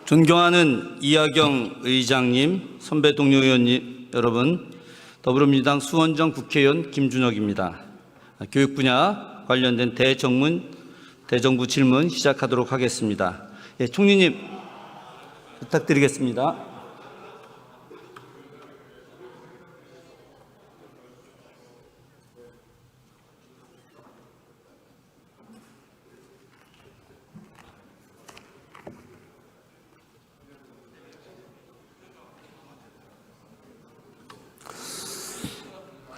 존경하는 이하경 의장님, 선배 동료 의원님 여러분, 더불어민주당 수원정 국회의원 김준혁입니다. 교육 분야 관련된 대정부 질문 시작하도록 하겠습니다. 예, 총리님 부탁드리겠습니다.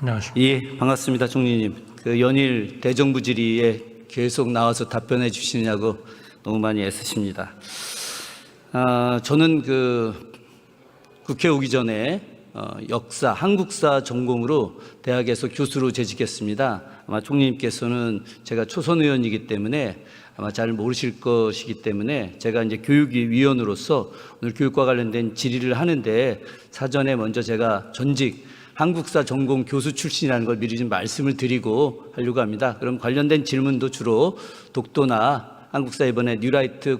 안녕하십니까. 예, 반갑습니다, 총리님. 그 연일 대정부 질의에 계속 나와서 답변해 주시느냐고 너무 많이 애쓰십니다. 저는 국회 오기 전에 역사, 한국사 전공으로 대학에서 교수로 재직했습니다. 아마 총리님께서는 제가 초선 의원이기 때문에 아마 잘 모르실 것이기 때문에 제가 이제 교육위원으로서 오늘 교육과 관련된 질의를 하는데 사전에 먼저 제가 전직 한국사 전공 교수 출신이라는 걸 미리 좀 말씀을 드리고 하려고 합니다. 그럼 관련된 질문도 주로 독도나 한국사 이번에 뉴라이트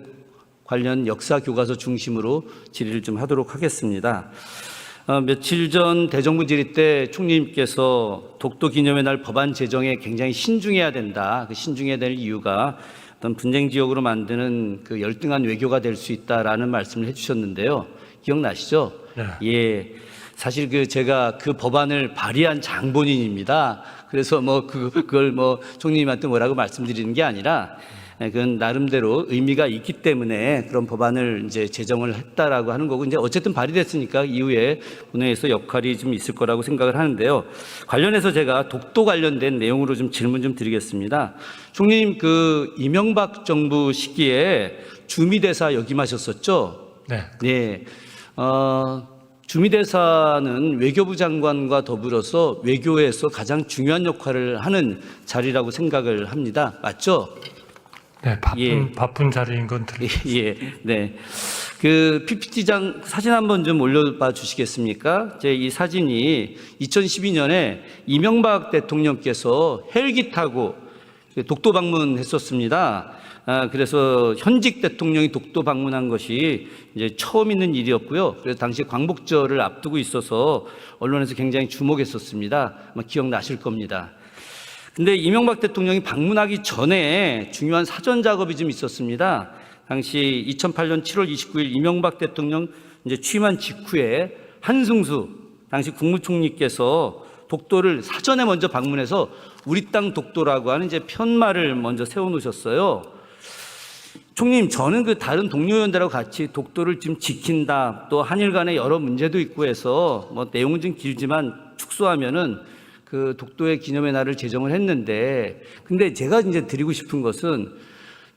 관련 역사 교과서 중심으로 질의를 좀 하도록 하겠습니다. 며칠 전 대정부 질의 때 총리님께서 독도 기념의 날 법안 제정에 굉장히 신중해야 된다. 그 신중해야 될 이유가 어떤 분쟁 지역으로 만드는 그 열등한 외교가 될 수 있다라는 말씀을 해주셨는데요. 기억나시죠? 네. 예. 사실 제가 그 법안을 발의한 장본인입니다. 그래서 그걸 총리님한테 뭐라고 말씀드리는 게 아니라 그건 나름대로 의미가 있기 때문에 그런 법안을 이제 제정을 했다라고 하는 거고, 이제 어쨌든 발의됐으니까 이후에 본회의에서 역할이 좀 있을 거라고 생각을 하는데요. 관련해서 제가 독도 관련된 내용으로 좀 질문 좀 드리겠습니다. 총리님, 이명박 정부 시기에 주미대사 역임하셨었죠? 네. 네. 주미대사는 외교부 장관과 더불어서 외교에서 가장 중요한 역할을 하는 자리라고 생각을 합니다. 맞죠? 네, 예. 바쁜 자리인 건 들립니다. 예, 네. 그 PPT장 사진 한번 좀 올려봐 주시겠습니까? 이 사진이 2012년에 이명박 대통령께서 헬기 타고 독도 방문했었습니다. 그래서 현직 대통령이 독도 방문한 것이 이제 처음 있는 일이었고요. 그래서 당시 광복절을 앞두고 있어서 언론에서 굉장히 주목했었습니다. 아마 기억나실 겁니다. 근데 이명박 대통령이 방문하기 전에 중요한 사전 작업이 좀 있었습니다. 당시 2008년 7월 29일 이명박 대통령 이제 취임한 직후에 한승수 당시 국무총리께서 독도를 사전에 먼저 방문해서 우리 땅 독도라고 하는 이제 편말을 먼저 세워놓으셨어요. 총리님, 저는 다른 동료 의원들하고 같이 독도를 지금 지킨다, 또 한일 간에 여러 문제도 있고 해서 내용은 좀 길지만 축소하면은 그 독도의 기념의 날을 제정을 했는데, 근데 제가 이제 드리고 싶은 것은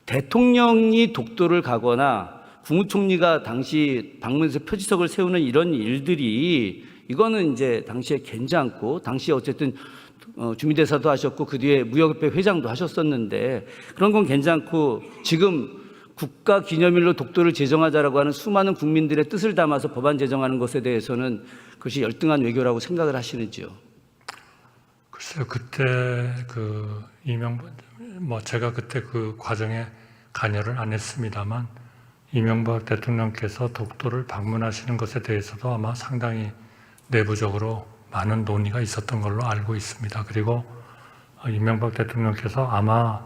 대통령이 독도를 가거나 국무총리가 당시 방문해서 표지석을 세우는 이런 일들이 이거는 이제 당시에 괜찮고, 당시에 어쨌든 주미대사도 하셨고 그 뒤에 무역협회 회장도 하셨었는데 그런 건 괜찮고, 지금 국가기념일로 독도를 제정하자라고 하는 수많은 국민들의 뜻을 담아서 법안 제정하는 것에 대해서는 그것이 열등한 외교라고 생각을 하시는지요? 글쎄요, 그때 제가 그때 그 과정에 관여를 안 했습니다만 이명박 대통령께서 독도를 방문하시는 것에 대해서도 아마 상당히 내부적으로 많은 논의가 있었던 걸로 알고 있습니다. 그리고 이명박 대통령께서 아마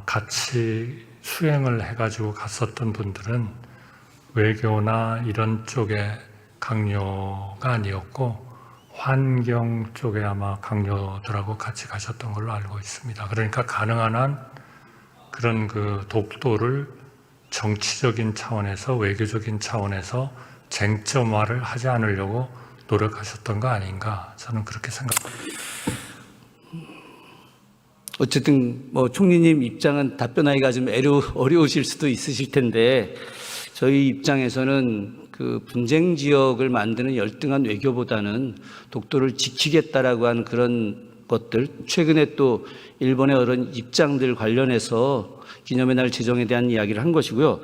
같이 수행을 해가지고 갔었던 분들은 외교나 이런 쪽의 강요가 아니었고 환경 쪽에 아마 강요들하고 같이 가셨던 걸로 알고 있습니다. 그러니까 가능한 한 그런 독도를 정치적인 차원에서 외교적인 차원에서 쟁점화를 하지 않으려고 노력하셨던 거 아닌가, 저는 그렇게 생각합니다. 어쨌든 총리님 입장은 답변하기가 좀 어려우실 수도 있으실 텐데, 저희 입장에서는 그 분쟁 지역을 만드는 열등한 외교보다는 독도를 지키겠다라고 하는 그런 것들, 최근에 또 일본의 어떤 입장들 관련해서 기념의 날 제정에 대한 이야기를 한 것이고요.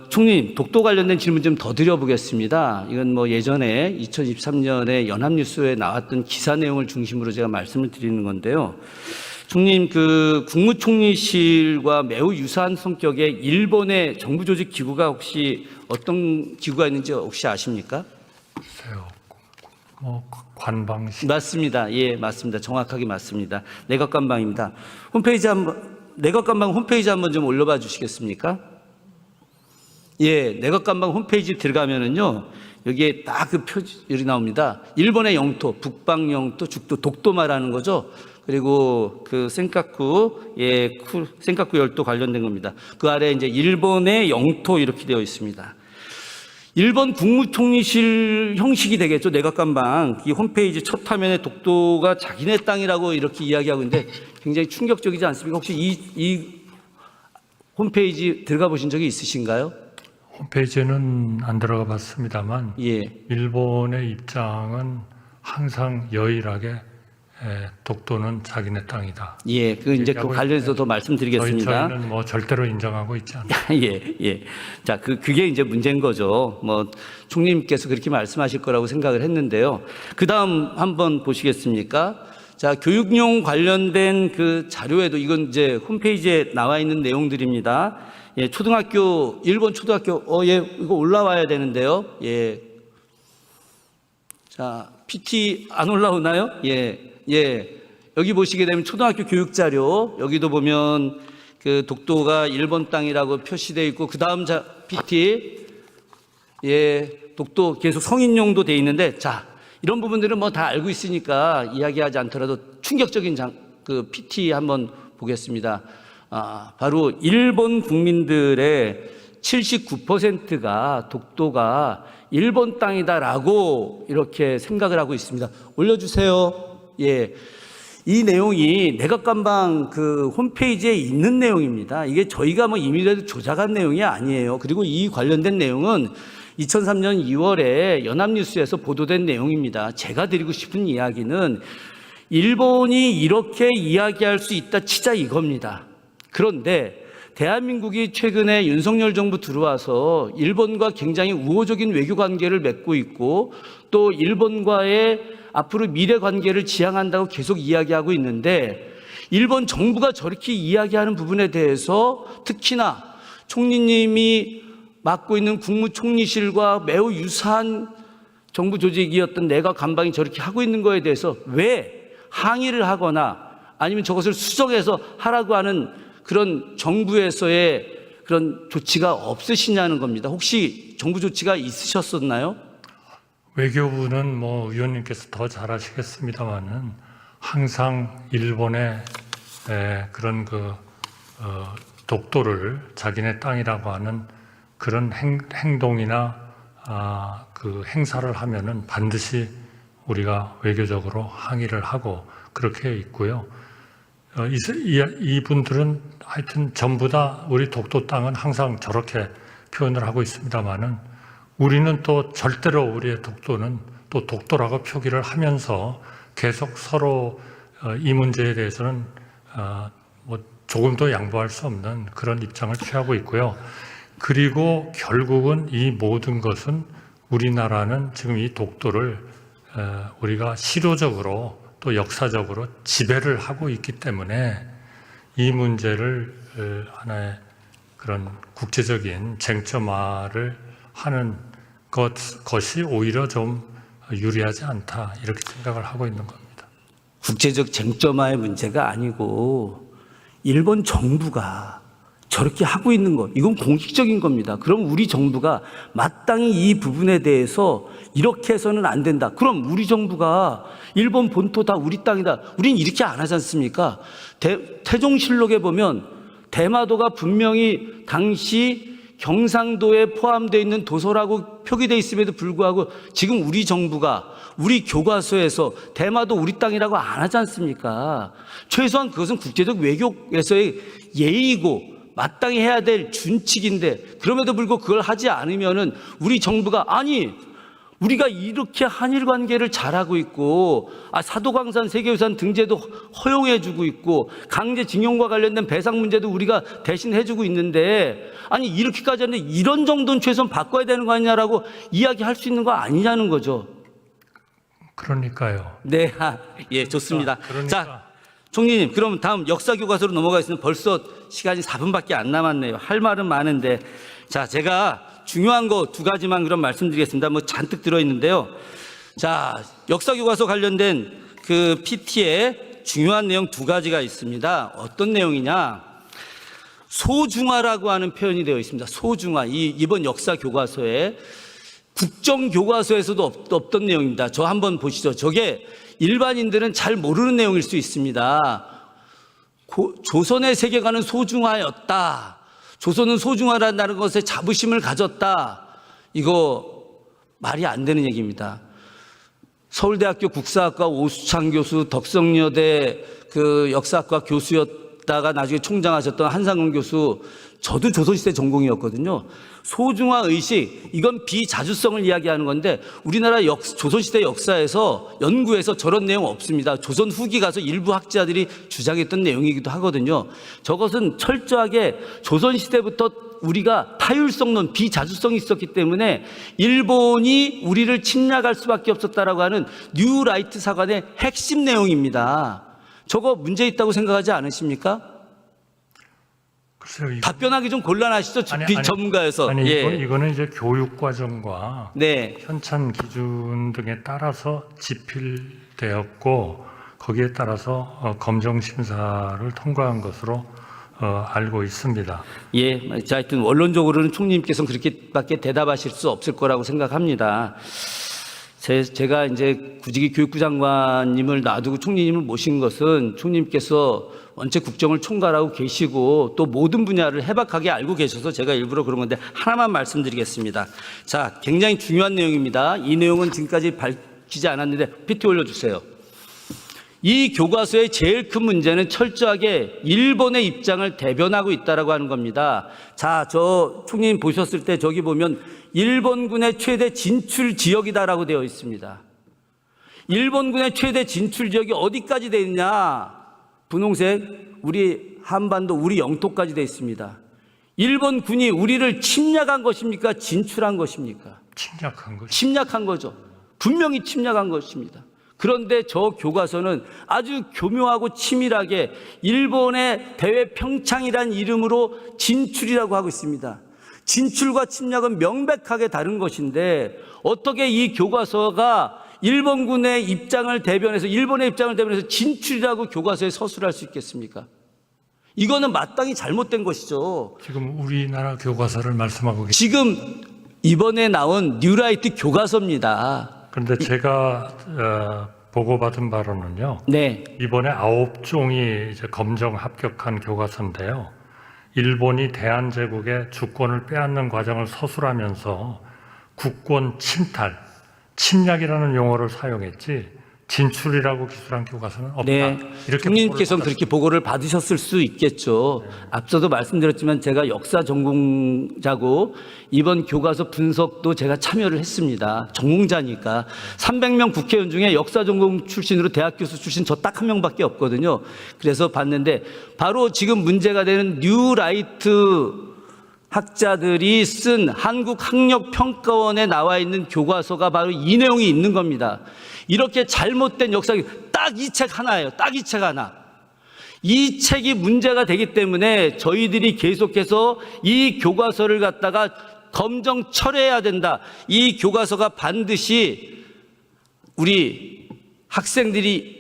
총리님, 독도 관련된 질문 좀 더 드려보겠습니다. 이건 예전에 2023년에 연합뉴스에 나왔던 기사 내용을 중심으로 제가 말씀을 드리는 건데요. 총리님, 그 국무총리실과 매우 유사한 성격의 일본의 정부 조직 기구가 혹시 어떤 기구가 있는지 혹시 아십니까? 글쎄요. 뭐 관방식 맞습니다. 예, 맞습니다. 정확하게 맞습니다. 내각관방입니다. 홈페이지 한번, 내각관방 홈페이지 한번 좀 올려봐 주시겠습니까? 예, 내각관방 홈페이지 들어가면은요, 여기에 딱 그 표절이 나옵니다. 일본의 영토, 북방 영토, 죽도, 독도 말하는 거죠. 그리고 그 센카쿠, 예, 센카쿠 열도 관련된 겁니다. 그 아래 이제 일본의 영토 이렇게 되어 있습니다. 일본 국무총리실 형식이 되겠죠. 내각관방 이 홈페이지 첫 화면에 독도가 자기네 땅이라고 이렇게 이야기하고 있는데 굉장히 충격적이지 않습니까? 혹시 이 홈페이지 들어가 보신 적이 있으신가요? 홈페이지는 안 들어가 봤습니다만 예. 일본의 입장은 항상 여일하게 독도는 자기네 땅이다. 예, 그 이제 그 관련해서 더 말씀드리겠습니다. 저희는 뭐 절대로 인정하고 있지 않다. 예. 자, 그게 이제 문제인 거죠. 뭐, 총리님께서 그렇게 말씀하실 거라고 생각을 했는데요. 그 다음 한번 보시겠습니까? 자, 교육용 관련된 그 자료에도 이건 이제 홈페이지에 나와 있는 내용들입니다. 예, 초등학교, 일본 초등학교, 예, 이거 올라와야 되는데요. 예. 자, PT 안 올라오나요? 예. 여기 보시게 되면 초등학교 교육 자료, 여기도 보면 그 독도가 일본 땅이라고 표시되어 있고, 그 다음 PT, 예, 독도 계속 성인용도 돼 있는데, 자, 이런 부분들은 뭐 다 알고 있으니까 이야기하지 않더라도 충격적인 그 PT 한번 보겠습니다. 바로 일본 국민들의 79%가 독도가 일본 땅이다라고 이렇게 생각을 하고 있습니다. 올려주세요. 예. 이 내용이 내각관방 그 홈페이지에 있는 내용입니다. 이게 저희가 뭐 임의로 조작한 내용이 아니에요. 그리고 이 관련된 내용은 2003년 2월에 연합뉴스에서 보도된 내용입니다. 제가 드리고 싶은 이야기는 일본이 이렇게 이야기할 수 있다 치자 이겁니다. 그런데 대한민국이 최근에 윤석열 정부 들어와서 일본과 굉장히 우호적인 외교 관계를 맺고 있고 또 일본과의 앞으로 미래 관계를 지향한다고 계속 이야기하고 있는데 일본 정부가 저렇게 이야기하는 부분에 대해서 특히나 총리님이 맡고 있는 국무총리실과 매우 유사한 정부 조직이었던 내각관방이 저렇게 하고 있는 거에 대해서 왜 항의를 하거나 아니면 저것을 수정해서 하라고 하는 그런 정부에서의 그런 조치가 없으시냐는 겁니다. 혹시 정부 조치가 있으셨었나요? 외교부는 뭐 의원님께서 더 잘 아시겠습니다만은 항상 일본의 그런 독도를 자기네 땅이라고 하는 그런 행동이나 그 행사를 하면은 반드시 우리가 외교적으로 항의를 하고 그렇게 있고요. 이분들은 하여튼 전부 다 우리 독도 땅은 항상 저렇게 표현을 하고 있습니다만은 우리는 또 절대로 우리의 독도는 또 독도라고 표기를 하면서 계속 서로 이 문제에 대해서는 뭐 조금도 양보할 수 없는 그런 입장을 취하고 있고요. 그리고 결국은 이 모든 것은 우리나라는 지금 이 독도를 우리가 실효적으로 또 역사적으로 지배를 하고 있기 때문에 이 문제를 하나의 그런 국제적인 쟁점화를 하는 것이 오히려 좀 유리하지 않다 이렇게 생각을 하고 있는 겁니다. 국제적 쟁점화의 문제가 아니고 일본 정부가 저렇게 하고 있는 것, 이건 공식적인 겁니다. 그럼 우리 정부가 마땅히 이 부분에 대해서 이렇게 해서는 안 된다. 그럼 우리 정부가 일본 본토 다 우리 땅이다. 우린 이렇게 안 하지 않습니까? 태종실록에 보면 대마도가 분명히 당시 경상도에 포함되어 있는 도서라고 표기되어 있음에도 불구하고 지금 우리 정부가 우리 교과서에서 대마도 우리 땅이라고 안 하지 않습니까? 최소한 그것은 국제적 외교에서의 예의이고 마땅히 해야 될 준칙인데 그럼에도 불구하고 그걸 하지 않으면은 우리 정부가 아니 우리가 이렇게 한일 관계를 잘하고 있고 사도광산 세계유산 등재도 허용해주고 있고 강제징용과 관련된 배상 문제도 우리가 대신 해주고 있는데 아니 이렇게까지 하는데 이런 정도는 최소한 바꿔야 되는 거 아니냐라고 이야기할 수 있는 거 아니냐는 거죠. 그러니까요. 네, 예, 좋습니다. 그러니까 자, 총리님, 그럼 다음 역사 교과서로 넘어가겠습니다. 벌써 시간이 4분밖에 안 남았네요. 할 말은 많은데. 자, 제가 중요한 거 2가지만 그럼 말씀드리겠습니다. 뭐 잔뜩 들어있는데요. 자, 역사 교과서 관련된 그 PT에 중요한 내용 2가지가 있습니다. 어떤 내용이냐? 소중화라고 하는 표현이 되어 있습니다. 소중화. 이번 역사 교과서에 국정 교과서에서도 없던 내용입니다. 저 한번 보시죠. 저게 일반인들은 잘 모르는 내용일 수 있습니다. 조선의 세계관은 소중화였다. 조선은 소중화라는 것에 자부심을 가졌다. 이거 말이 안 되는 얘기입니다. 서울대학교 국사학과 오수창 교수, 덕성여대 그 역사학과 교수였다가 나중에 총장하셨던 한상훈 교수, 저도 조선시대 전공이었거든요. 소중화 의식, 이건 비자주성을 이야기하는 건데 우리나라 조선시대 역사에서 연구에서 저런 내용 없습니다. 조선 후기 가서 일부 학자들이 주장했던 내용이기도 하거든요. 저것은 철저하게 조선시대부터 우리가 타율성론, 비자주성이 있었기 때문에 일본이 우리를 침략할 수밖에 없었다라고 하는 뉴라이트 사관의 핵심 내용입니다. 저거 문제 있다고 생각하지 않으십니까? 글쎄요, 답변하기 좀 곤란하시죠? 전문가여서. 아니, 예. 이거는 이제 교육과정과 네. 현찬 기준 등에 따라서 집필되었고 거기에 따라서 검정심사를 통과한 것으로 알고 있습니다. 예. 자, 하여튼 원론적으로는 총리님께서는 그렇게밖에 대답하실 수 없을 거라고 생각합니다. 제가 이제 구직이 교육부 장관님을 놔두고 총리님을 모신 것은 총리님께서 원체 국정을 총괄하고 계시고 또 모든 분야를 해박하게 알고 계셔서 제가 일부러 그런 건데 하나만 말씀드리겠습니다. 자, 굉장히 중요한 내용입니다. 이 내용은 지금까지 밝히지 않았는데 PT 올려주세요. 이 교과서의 제일 큰 문제는 철저하게 일본의 입장을 대변하고 있다라고 하는 겁니다. 자, 저 총리님 보셨을 때 저기 보면 일본군의 최대 진출 지역이다라고 되어 있습니다. 일본군의 최대 진출 지역이 어디까지 되어 있냐? 분홍색, 우리 한반도, 우리 영토까지 되어 있습니다. 일본 군이 우리를 침략한 것입니까? 진출한 것입니까? 침략한 거죠. 침략한 거죠. 분명히 침략한 것입니다. 그런데 저 교과서는 아주 교묘하고 치밀하게 일본의 대외 평창이란 이름으로 진출이라고 하고 있습니다. 진출과 침략은 명백하게 다른 것인데 어떻게 이 교과서가 일본군의 입장을 대변해서 일본의 입장을 대변해서 진출이라고 교과서에 서술할 수 있겠습니까? 이거는 마땅히 잘못된 것이죠. 지금 우리나라 교과서를 말씀하고 계십니다. 지금 이번에 나온 뉴라이트 교과서입니다. 그런데 제가 보고받은 바로는요. 네. 이번에 9종이 이제 검정 합격한 교과서인데요. 일본이 대한제국의 주권을 빼앗는 과정을 서술하면서 국권 침탈, 침략이라는 용어를 사용했지 진출이라고 기술한 교과서는 없다. 네. 이렇게 총리님께서는 그렇게 보고를 받으셨을 수 있겠죠. 앞서도 말씀드렸지만 제가 역사 전공자고 이번 교과서 분석도 제가 참여를 했습니다. 전공자니까. 300명 국회의원 중에 역사 전공 출신으로 대학 교수 출신 저 딱 한 명밖에 없거든요. 그래서 봤는데 바로 지금 문제가 되는 뉴라이트 학자들이 쓴 한국학력평가원에 나와 있는 교과서가 바로 이 내용이 있는 겁니다. 이렇게 잘못된 역사, 딱 이 책 하나예요. 딱 이 책 하나. 이 책이 문제가 되기 때문에 저희들이 계속해서 이 교과서를 갖다가 검정 철회해야 된다. 이 교과서가 반드시 우리 학생들이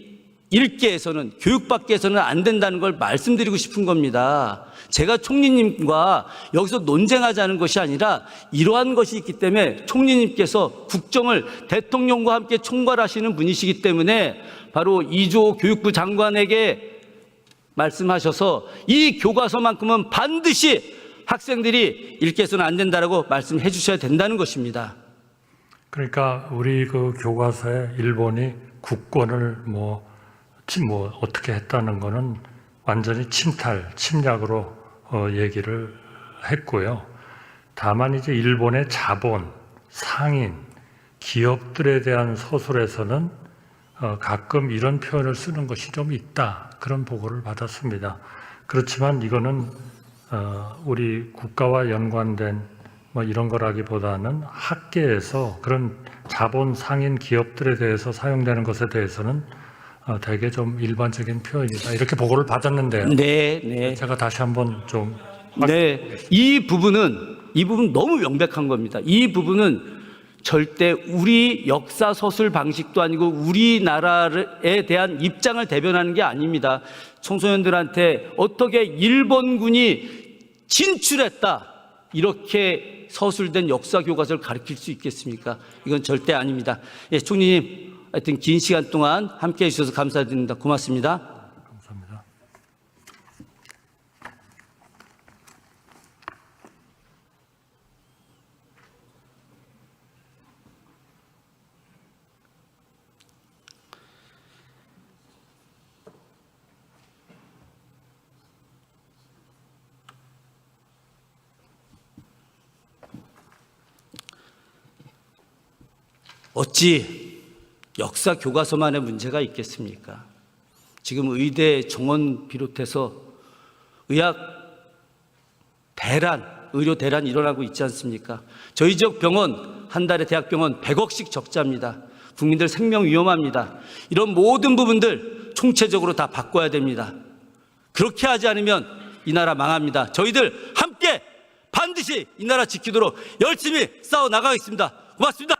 읽게 해서는, 교육받게 해서는 안 된다는 걸 말씀드리고 싶은 겁니다. 제가 총리님과 여기서 논쟁하자는 것이 아니라 이러한 것이 있기 때문에 총리님께서 국정을 대통령과 함께 총괄하시는 분이시기 때문에 바로 이주호 교육부 장관에게 말씀하셔서 이 교과서만큼은 반드시 학생들이 읽게 해서는 안 된다라고 말씀해 주셔야 된다는 것입니다. 그러니까 우리 그 교과서에 일본이 국권을 어떻게 했다는 거는 완전히 침탈, 침략으로 얘기를 했고요. 다만 이제 일본의 자본, 상인, 기업들에 대한 서술에서는 가끔 이런 표현을 쓰는 것이 좀 있다. 그런 보고를 받았습니다. 그렇지만 이거는 우리 국가와 연관된 이런 거라기보다는 학계에서 그런 자본, 상인, 기업들에 대해서 사용되는 것에 대해서는 되게 좀 일반적인 표현이다 이렇게 보고를 받았는데요. 네, 네. 제가 다시 한번 좀 네, 이 부분 너무 명백한 겁니다. 이 부분은 절대 우리 역사 서술 방식도 아니고 우리나라에 대한 입장을 대변하는 게 아닙니다. 청소년들한테 어떻게 일본군이 진출했다 이렇게 서술된 역사 교과서를 가르칠 수 있겠습니까? 이건 절대 아닙니다. 예, 총리님, 하여튼 긴 시간 동안 함께해 주셔서 감사드립니다. 고맙습니다. 감사합니다. 어찌 역사 교과서만의 문제가 있겠습니까? 지금 의대 정원 비롯해서 의학 대란, 의료 대란이 일어나고 있지 않습니까? 저희 지역 병원, 한 달에 대학병원 100억씩 적자입니다. 국민들 생명 위험합니다. 이런 모든 부분들 총체적으로 다 바꿔야 됩니다. 그렇게 하지 않으면 이 나라 망합니다. 저희들 함께 반드시 이 나라 지키도록 열심히 싸워 나가겠습니다. 고맙습니다.